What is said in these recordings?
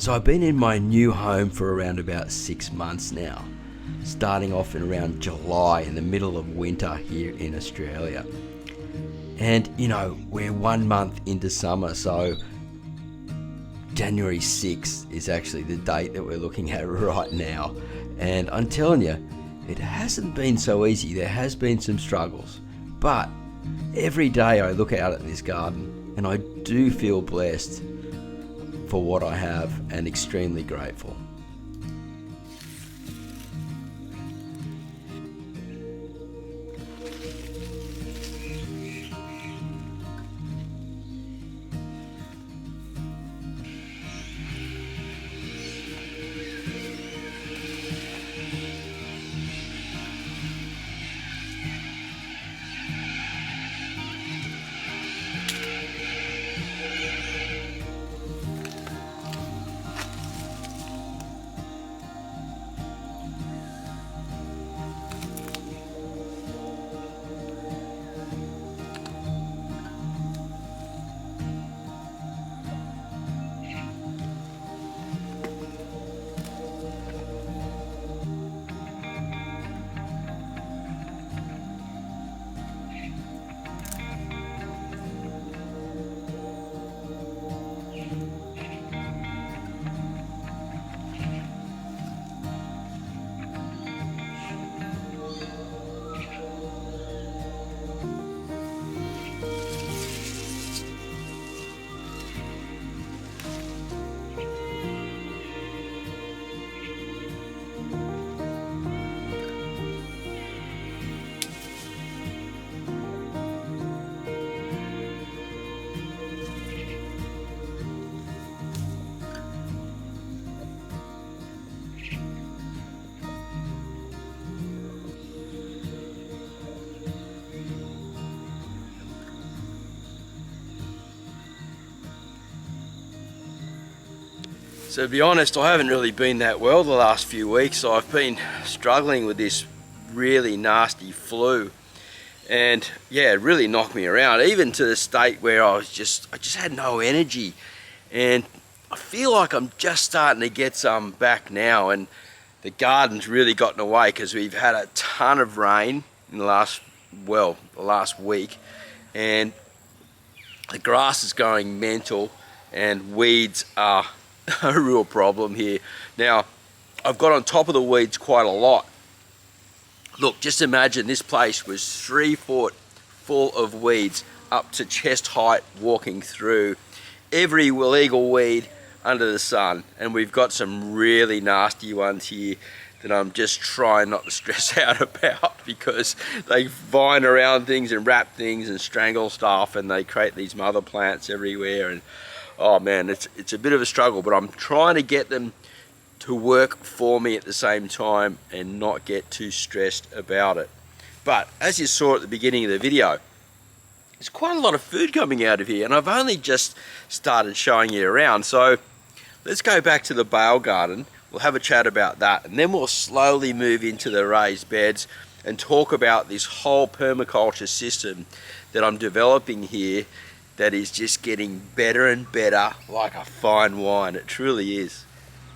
So I've been in my new home for around about 6 months now, starting off in around July in the middle of winter here in Australia. And you know, we're 1 month into summer, so January 6th is actually the date that we're looking at right now. And I'm telling you, it hasn't been so easy. There has been some struggles, but every day I look out at this garden and I do feel blessed for what I have and extremely grateful. So to be honest, I haven't really been that well the last few weeks. I've been struggling with this really nasty flu, and yeah, it really knocked me around, even to the state where I just had no energy. And I feel like I'm just starting to get some back now, and the garden's really gotten away because we've had a ton of rain in the last week, and the grass is going mental and weeds are a real problem here. Now, I've got on top of the weeds quite a lot. Look, just imagine this place was 3 foot full of weeds up to chest height, walking through every illegal weed under the sun. And we've got some really nasty ones here that I'm just trying not to stress out about, because they vine around things and wrap things and strangle stuff, and they create these mother plants everywhere. And oh man, it's a bit of a struggle, but I'm trying to get them to work for me at the same time and not get too stressed about it. But as you saw at the beginning of the video, there's quite a lot of food coming out of here, and I've only just started showing you around. So let's go back to the bale garden. We'll have a chat about that, and then we'll slowly move into the raised beds and talk about this whole permaculture system that I'm developing here, that is just getting better and better, like a fine wine. It truly is.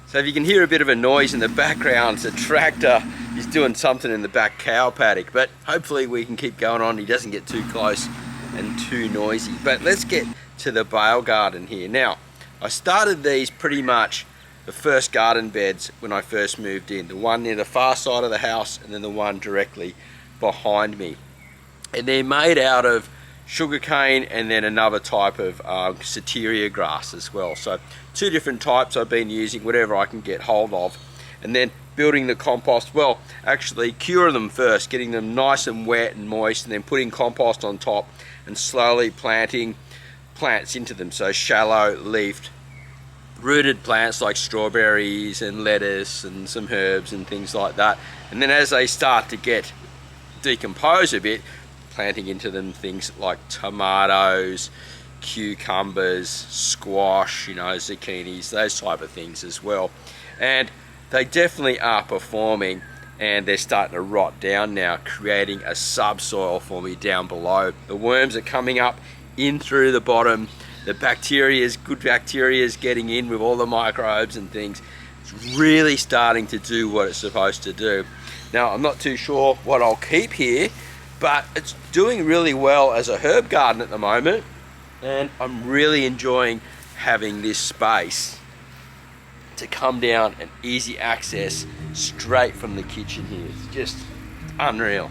So if you can hear a bit of a noise in the background, it's a tractor. He's doing something in the back cow paddock, but hopefully we can keep going on. He doesn't get too close and too noisy. But let's get to the bale garden here. Now, I started these pretty much the first garden beds when I first moved in. The one near the far side of the house, and then the one directly behind me. And they're made out of sugarcane and then another type of Soteria grass as well. So 2 different types I've been using, whatever I can get hold of. And then building the compost, well, actually cure them first, getting them nice and wet and moist, and then putting compost on top and slowly planting plants into them. So shallow leafed rooted plants like strawberries and lettuce and some herbs and things like that. And then as they start to get decompose a bit, planting into them things like tomatoes, cucumbers, squash, you know, zucchinis, those type of things as well. And they definitely are performing, and they're starting to rot down now, creating a subsoil for me down below. The worms are coming up in through the bottom, the bacteria's, good bacteria's getting in with all the microbes and things. It's really starting to do what it's supposed to do. Now, I'm not too sure what I'll keep here, but it's doing really well as a herb garden at the moment, and I'm really enjoying having this space to come down and easy access straight from the kitchen here. It's just unreal.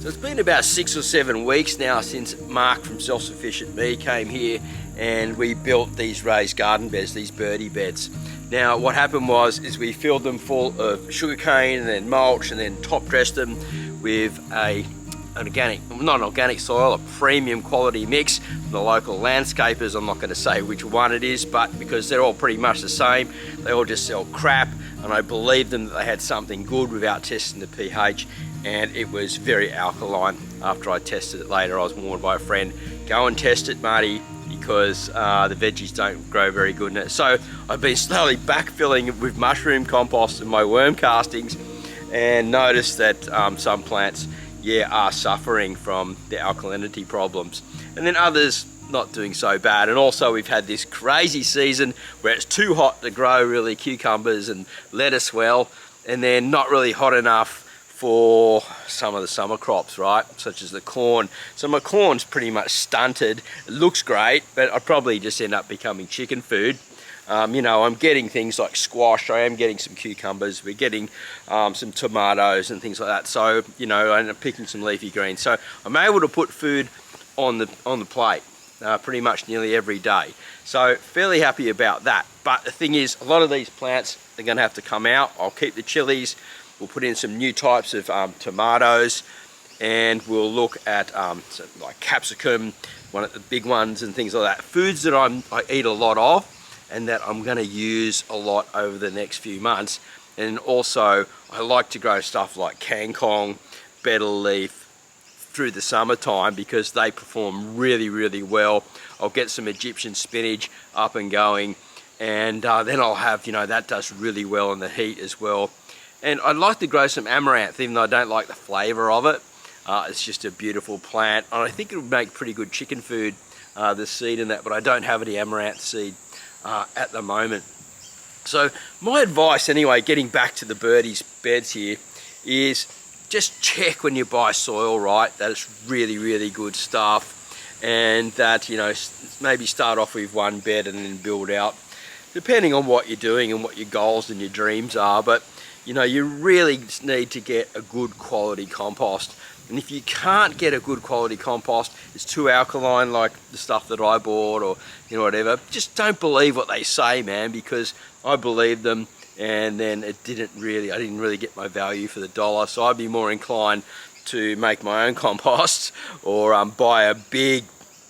So it's been about 6 or 7 weeks now since Mark from Self-Sufficient Me came here and we built these raised garden beds, these birdie beds. Now what happened is we filled them full of sugarcane and then mulch and then top dressed them with an organic, not an organic soil, a premium quality mix from the local landscapers. I'm not going to say which one it is, but because they're all pretty much the same, they all just sell crap, and I believed them that they had something good without testing the pH, and it was very alkaline. After I tested it later, I was warned by a friend, go and test it, Marty, because the veggies don't grow very good in it. So I've been slowly backfilling with mushroom compost and my worm castings, and noticed that some plants are suffering from the alkalinity problems, and then others not doing so bad. And also we've had this crazy season where it's too hot to grow really cucumbers and lettuce well, and then not really hot enough for some of the summer crops, right, such as the corn. So my corn's pretty much stunted. It looks great, but I probably just end up becoming chicken food. You know, I'm getting things like squash, I am getting some cucumbers, we're getting some tomatoes and things like that. So, you know, I end up picking some leafy greens. So I'm able to put food on the plate pretty much nearly every day. So fairly happy about that. But the thing is, a lot of these plants are going to have to come out. I'll keep the chilies, we'll put in some new types of tomatoes, and we'll look at like capsicum, one of the big ones and things like that. Foods that I eat a lot of, and that I'm going to use a lot over the next few months. And also I like to grow stuff like kangkong, betel leaf through the summertime because they perform really, really well. I'll get some Egyptian spinach up and going, and then I'll have, you know, that does really well in the heat as well. And I'd like to grow some amaranth, even though I don't like the flavor of it. It's just a beautiful plant, and I think it would make pretty good chicken food, the seed in that, but I don't have any amaranth seed at the moment. So my advice anyway, getting back to the birdies beds here, is just check when you buy soil, right, that it's really, really good stuff, and that, you know, maybe start off with one bed and then build out depending on what you're doing and what your goals and your dreams are. But you know, you really need to get a good quality compost. And if you can't get a good quality compost, it's too alkaline like the stuff that I bought, or, you know, whatever, just don't believe what they say, man, because I believed them and then I didn't really get my value for the dollar. So I'd be more inclined to make my own compost, or buy a big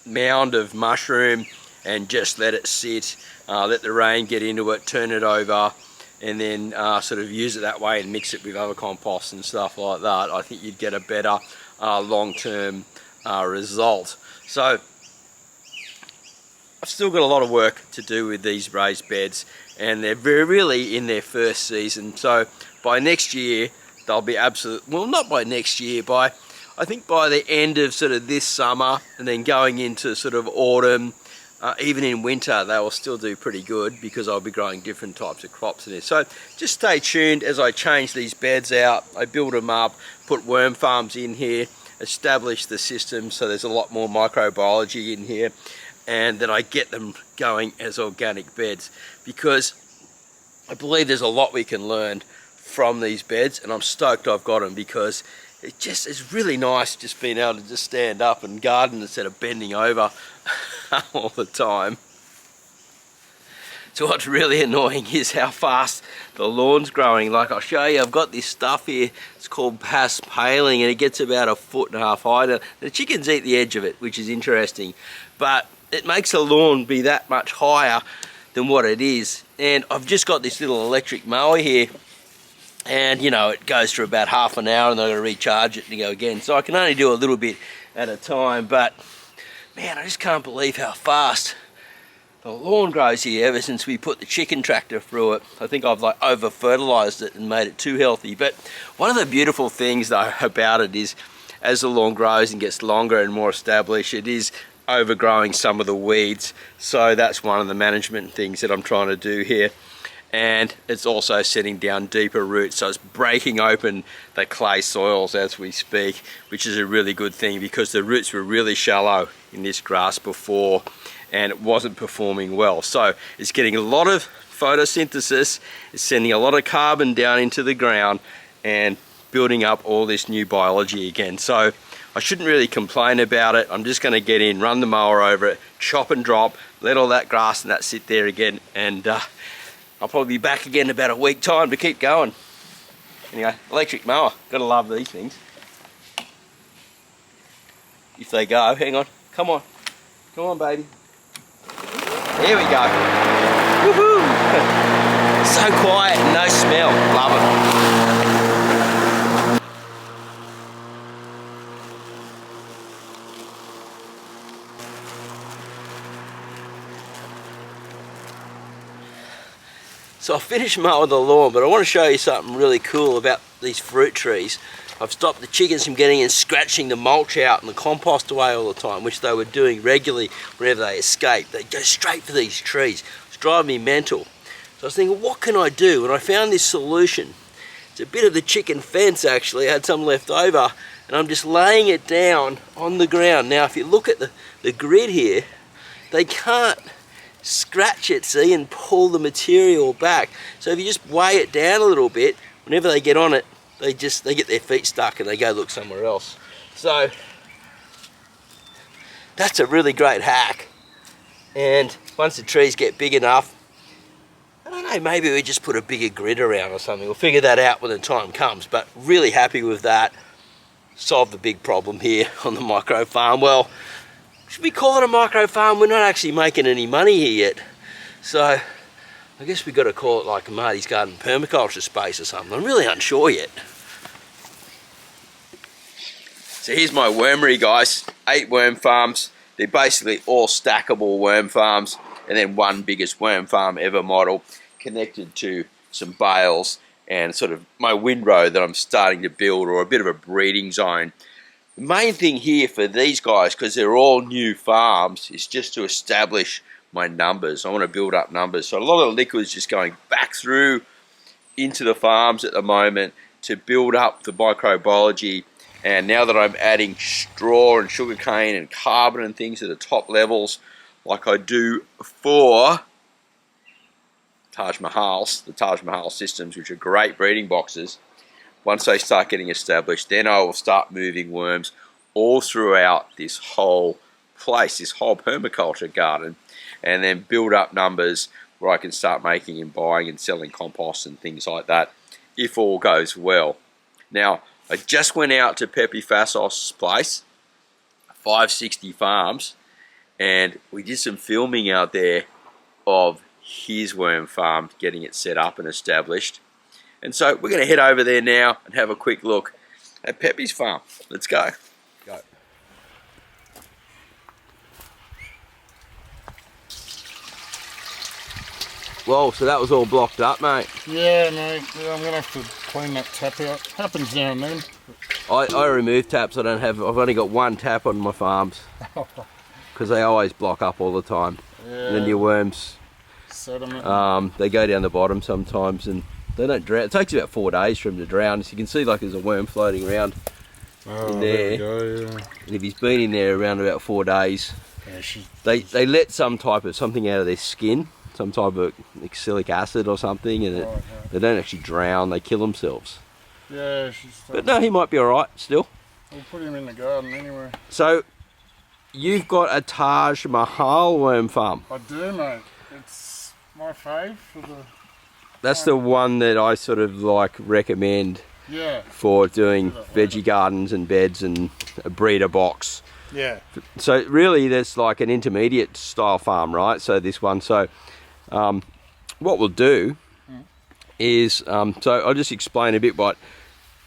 mound of mushroom and just let it sit, let the rain get into it, turn it over, and then sort of use it that way and mix it with other compost and stuff like that. I think you'd get a better long-term result. So I've still got a lot of work to do with these raised beds, and they're really in their first season. So by next year, they'll be well, not by next year, I think by the end of sort of this summer, and then going into sort of autumn, even in winter, they will still do pretty good because I'll be growing different types of crops in there. So just stay tuned as I change these beds out. I build them up, put worm farms in here, establish the system so there's a lot more microbiology in here, and then I get them going as organic beds, because I believe there's a lot we can learn from these beds, and I'm stoked I've got them, because it's really nice just being able to just stand up and garden instead of bending over all the time. So what's really annoying is how fast the lawn's growing. Like, I'll show you, I've got this stuff here, it's called pass paling, and it gets about 1.5 foot high. The chickens eat the edge of it, which is interesting, but it makes the lawn be that much higher than what it is. And I've just got this little electric mower here, and you know, it goes for about half an hour and then I've got to recharge it and go again. So I can only do a little bit at a time, but man, I just can't believe how fast the lawn grows here ever since we put the chicken tractor through it. I think I've like over fertilized it and made it too healthy. But one of the beautiful things though about it is, as the lawn grows and gets longer and more established, it is overgrowing some of the weeds. So that's one of the management things that I'm trying to do here. And it's also setting down deeper roots, so it's breaking open the clay soils as we speak, which is a really good thing because the roots were really shallow in this grass before and it wasn't performing well. So it's getting a lot of photosynthesis, it's sending a lot of carbon down into the ground and building up all this new biology again. So I shouldn't really complain about it. I'm just going to get in, run the mower over it, chop and drop, let all that grass and that sit there again, and I'll probably be back again in about a week time to keep going. Anyway, electric mower, gotta love these things. If they go, hang on, come on baby. There we go. Woohoo! So quiet, no smell, love it. So I finished mowing the lawn, but I want to show you something really cool about these fruit trees. I've stopped the chickens from getting in scratching the mulch out and the compost away all the time, which they were doing regularly whenever they escaped. They'd go straight for these trees. It's driving me mental. So I was thinking, what can I do? And I found this solution. It's a bit of the chicken fence actually. I had some left over and I'm just laying it down on the ground. Now if you look at the grid here, they can't scratch it, see, and pull the material back. So if you just weigh it down a little bit, whenever they get on it, they get their feet stuck and they go look somewhere else. So that's a really great hack. And once the trees get big enough, I don't know, maybe we just put a bigger grid around or something. We'll figure that out when the time comes, but really happy with that. Solved the big problem here on the micro farm. Well, should we call it a micro farm? We're not actually making any money here yet. So I guess we've got to call it like a Marty's Garden permaculture space or something. I'm really unsure yet. So here's my wormery, guys. 8 worm farms. They're basically all stackable worm farms, and then one biggest worm farm ever model connected to some bales and sort of my windrow that I'm starting to build, or a bit of a breeding zone. The main thing here for these guys, because they're all new farms, is just to establish my numbers. I want to build up numbers. So a lot of liquid is just going back through into the farms at the moment to build up the microbiology. And now that I'm adding straw and sugarcane and carbon and things at the top levels, like I do for the Taj Mahal systems, which are great breeding boxes, once they start getting established, then I will start moving worms all throughout this whole place, this whole permaculture garden, and then build up numbers where I can start making and buying and selling compost and things like that, if all goes well. Now, I just went out to Pepe Fasos's place, 560 Farms, and we did some filming out there of his worm farm, getting it set up and established. And so we're going to head over there now and have a quick look at Pepe's farm. Let's go. Go. Whoa, so that was all blocked up, mate. Yeah, mate. Yeah, I'm going to have to clean that tap out. Happens now and then. I remove taps. I've only got one tap on my farms because they always block up all the time. Yeah. And then your worms, sediment. They go down the bottom sometimes and they don't drown. It takes about 4 days for them to drown. As you can see, like there's a worm floating around in there. There you go, yeah. And if he's been in there around about 4 days, yeah, they let something out of their skin, some type of oxalic acid or something, and they don't actually drown. They kill themselves. Yeah, but no, he might be all right still. We'll put him in the garden anyway. So you've got a Taj Mahal worm farm. I do, mate. It's my fave for the. That's the one that I sort of like recommend for doing veggie gardens and beds and a breeder box. Yeah. So really that's like an intermediate style farm, right? So this one, so what we'll do is, so I'll just explain a bit what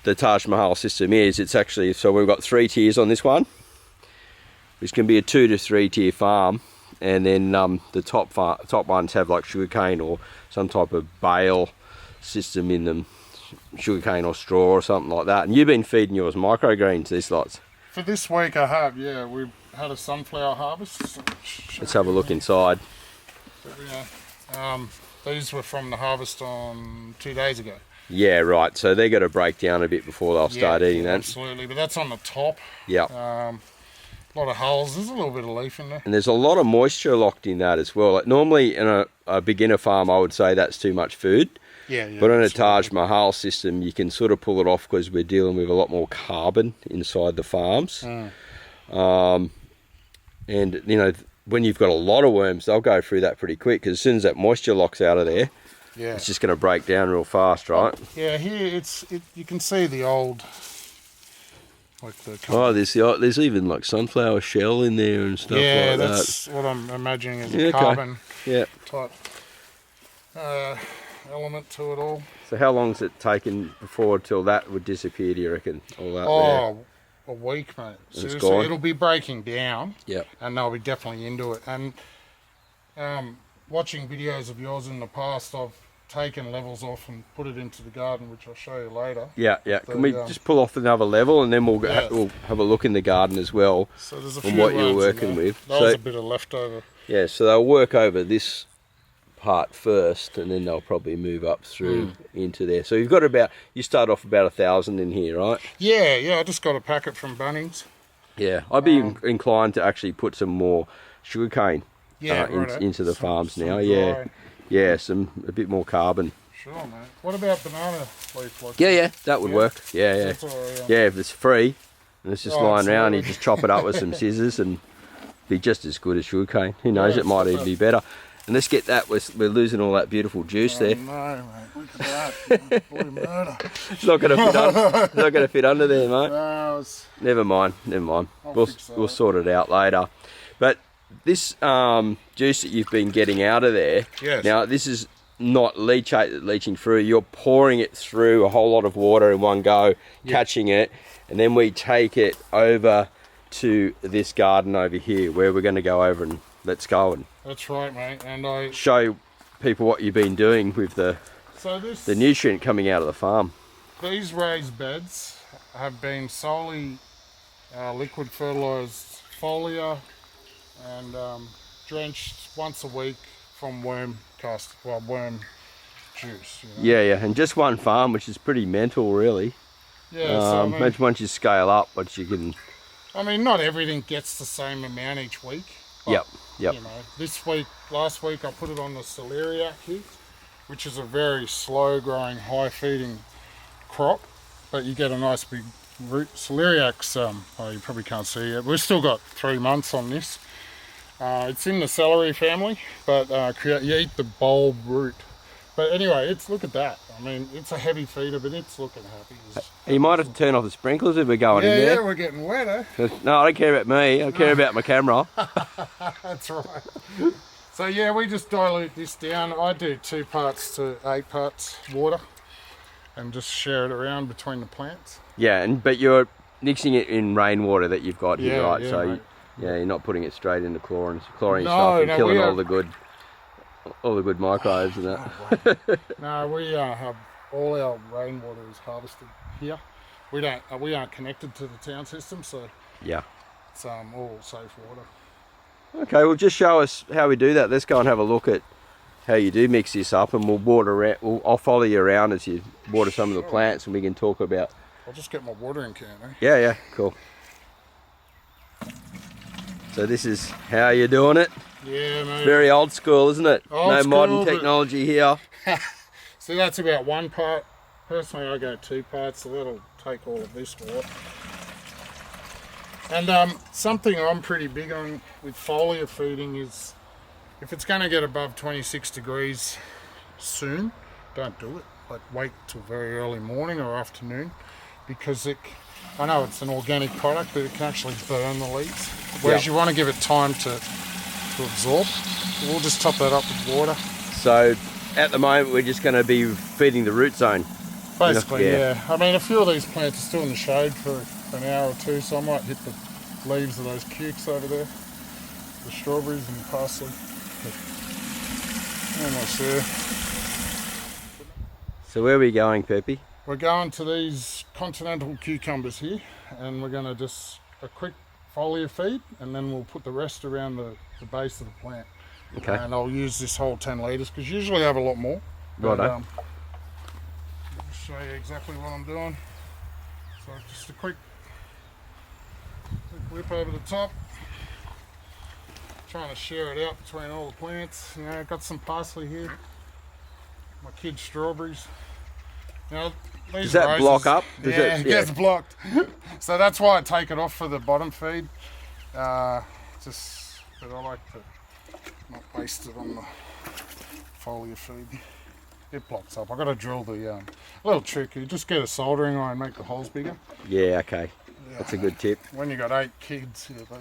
the Taj Mahal system is. It's actually, so we've got 3 tiers on this one, which can be a 2 to 3 tier farm. And then the top ones have like sugarcane or some type of bale system in them, sugarcane or straw or something like that. And you've been feeding yours microgreens, these lots. For this week I have, yeah. We've had a sunflower harvest. Let's have a look inside. These were from the harvest on 2 days ago. Yeah, right. So they've got to break down a bit before they'll start eating that. Absolutely, but that's on the top. Yeah. A lot of holes. There's a little bit of leaf in there. And there's a lot of moisture locked in that as well. Like normally in a beginner farm, I would say that's too much food. Yeah. But on a Taj Mahal system, you can sort of pull it off because we're dealing with a lot more carbon inside the farms. And, you know, when you've got a lot of worms, they'll go through that pretty quick because as soon as that moisture locks out of there, it's just going to break down real fast, right? Yeah, here you can see the old, like the. There's even like sunflower shell in there and stuff like that. Yeah, that's what I'm imagining is a carbon type element to it all. So how long's it taken before till that would disappear, do you reckon? All that there? A week, mate. It's Seriously, gone. it'll be breaking down. Yep. And they'll be definitely into it. And watching videos of yours in the past, I've taken levels off and put it into the garden, which I'll show you later. Yeah. Can we just pull off another level and then we'll have a look in the garden as well. So there's a on few what you're working with. That was a bit of leftover. Yeah, so they'll work over this part first and then they'll probably move up through into there. So you've got you start off about 1,000 in here, right? Yeah, I just got a packet from Bunnings. Yeah, I'd be inclined to actually put some more sugarcane into the farms now. Yeah, a bit more carbon. Sure, mate. What about banana leaf? Yeah, that would work. Yeah. Yeah, if it's free and it's just lying around, you just chop it up with some scissors and be just as good as sugarcane. Who knows, it might even be better. And let's get that, we're losing all that beautiful juice there. No, mate, look at that. Bloody murder. It's not going to fit under there, mate. No, Never mind. We'll sort it out later. But this juice that you've been getting out of there, now this is not leaching through. You're pouring it through a whole lot of water in one go, catching it, and then we take it over to this garden over here where we're going to go over and let's go and that's right, mate. And I show people what you've been doing with the nutrient coming out of the farm. These raised beds have been solely liquid fertilised foliar and drenched once a week from worm juice. You know? Yeah, and just one farm, which is pretty mental, really. Yeah. So, imagine once you scale up, what you can. I mean, not everything gets the same amount each week. Yep. You know, last week I put it on the celeriac heat, which is a very slow growing, high feeding crop, but you get a nice big root. Celeriac's, you probably can't see it. We've still got 3 months on this. It's in the celery family, but you eat the bulb root. But anyway, look at that. I mean, it's a heavy feeder, but it's looking happy. You might have to turn off the sprinklers if we're going in there. Yeah, we're getting wetter. No, I don't care about me. I care about my camera. That's right. So yeah, we just dilute this down. I do 2 parts to 8 parts water and just share it around between the plants. Yeah, but you're mixing it in rainwater that you've got here, right? Yeah, so you're not putting it straight into chlorine stuff and killing all the good microbes and that. No, we have all our rainwater is harvested here. We aren't connected to the town system, so it's all safe water. Okay, well, just show us how we do that. Let's go and have a look at how you do mix this up, and we'll water around. I'll follow you around as you water some of the plants, and we can talk about. I'll just get my watering can. Yeah, cool. So this is how you're doing it. Yeah, mate. Very old school, isn't it? No modern technology here. So that's about 1 part. Personally, I go 2 parts, so that'll take all of this water. And something I'm pretty big on with foliar feeding is if it's going to get above 26 degrees soon, don't do it. Like wait till very early morning or afternoon, because I know it's an organic product, but it can actually burn the leaves. Whereas you want to give it time to absorb. So we'll just top that up with water. So at the moment we're just going to be feeding the root zone. Basically, yeah. I mean, a few of these plants are still in the shade for an hour or 2, so I might hit the leaves of those cukes over there, the strawberries and the parsley. Almost there. So where are we going, Pepe? We're going to these continental cucumbers here, and we're going to just a quick foliar feed, and then we'll put the rest around the base of the plant. Okay. And I'll use this whole 10 litres because usually I have a lot more. Right. I'll show you exactly what I'm doing. So just a quick whip over the top. Trying to share it out between all the plants. You know, I've got some parsley here. My kids' strawberries. Now, these Does that roses, block up? It gets blocked. So that's why I take it off for the bottom feed. Just that I like to not waste it on the foliar feed. It blocks up. I've got to drill the little trick. You just get a soldering iron, make the holes bigger. Yeah, okay. That's a good tip. When you got 8 kids, they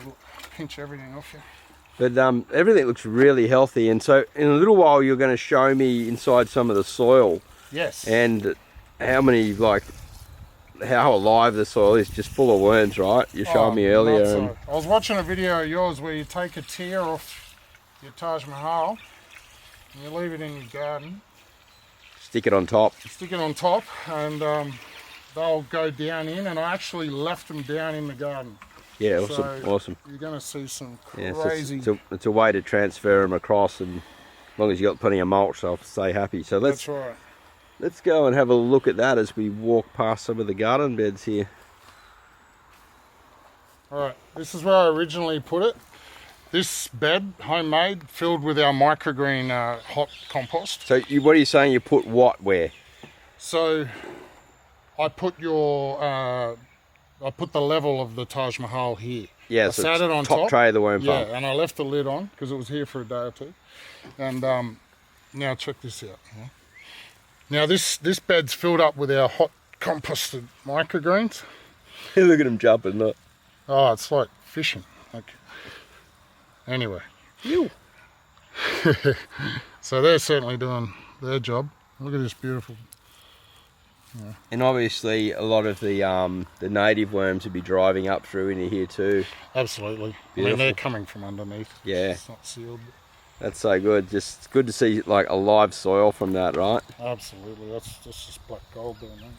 pinch everything off you. But everything looks really healthy, and so in a little while you're going to show me inside some of the soil. Yes. And how many, like, how alive the soil is, just full of worms, right? You showed me earlier. So. I was watching a video of yours where you take a tier off your Taj Mahal and you leave it in your garden. Stick it on top. Stick it on top, and they'll go down in, and I actually left them down in the garden. Yeah, awesome, So awesome. You're going to see some Yeah, crazy... so it's a way to transfer them across, and as long as you've got plenty of mulch, they'll stay happy. So That's right. let's go and have a look at that as we walk past some of the garden beds here. Alright, this is where I originally put it. This bed, homemade, filled with our microgreen hot compost. So what are you saying, you put what where? So I put I put the level of the Taj Mahal here. Yeah, I so sat it on top tray of the worm farm. Yeah, and I left the lid on because it was here for a day or two. And now check this out. Yeah. Now this bed's filled up with our hot composted microgreens. Look at them jumping, look. Oh, it's like fishing. Okay. Anyway. Ew. So they're certainly doing their job. Look at this beautiful. Yeah. And obviously a lot of the native worms would be driving up through into here too. Absolutely. Beautiful. I mean, they're coming from underneath. Yeah. It's not sealed. That's so good. Just good to see like a live soil from that, right? Absolutely. That's just black gold down there.